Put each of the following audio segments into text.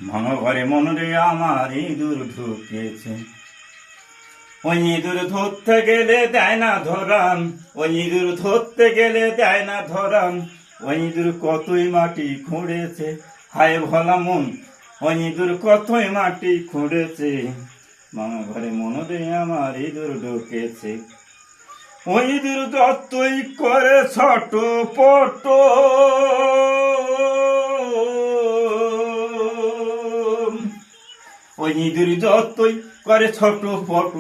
ভাঙা ঘরে মনরে আমার ইঁদুর ঢুকেছে। ওই ইঁদুর ধরতে গেলে দেয় না ধরাম, ওই ইঁদুর ধরতে গেলে দেয় না ধরাম। ওই ইঁদুর কতই মাটি খুঁড়েছে, হায় ভোলা মন ওই ইঁদুর কতই মাটি খুঁড়েছে। ভাঙা ঘরে মনরে আমার ইঁদুর ঢুকেছে। ওই ইঁদুর যতই করে ছোট পট, ওই ইঁদুর যতই করে ছোট পট,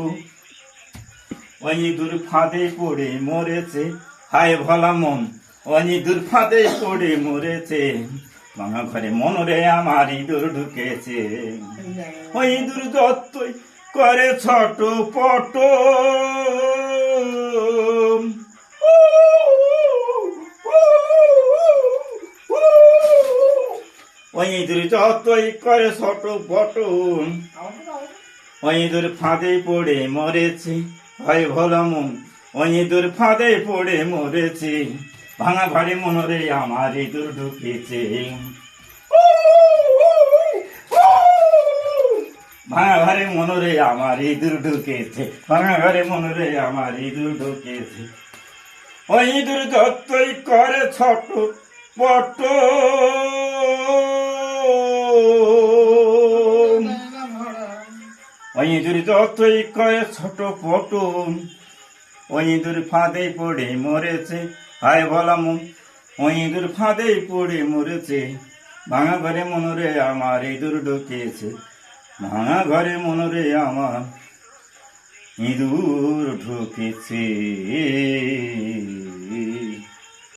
ওই ইঁদুর ফাঁদে পড়ে মরেছে, হায় ভোলা মন ওই ইঁদুর ফাঁদে পড়ে মরেছে। ভাঙা ঘরে মনরে আমার ইঁদুর ঢুকেছে। ওই ইঁদুর যতই করে ছোট পট, ওই ইঁদুর যতই করে ছোট পট, ওই ইঁদুর ফাঁদে পড়ে মরেছে, হয় ভোলা মন ওই ইঁদুর ফাঁদে পড়ে মরেছে। ভাঙা ঘরে মনরে আমার ইঁদুর ঢুকেছে। ভাঙা ঘরে মনরে আমার ইঁদুর ঢুকেছে, ভাঙা ঘরে মনরে আমার ইঁদুর ঢুকেছে। ওই ইঁদুর যতই করে ছোট পট, ওই ইঁদুর যতই করে ছোট পট, ওই ইঁদুর ফাঁদে পড়ে মরেছে, হায় ভোলা মন ওই ইঁদুর ফাঁদে পড়ে মরেছে। ভাঙা ঘরে মনরে আমার ইঁদুর ঢুকেছে, ভাঙা ঘরে মনরে আমার ইঁদুর ঢুকেছে।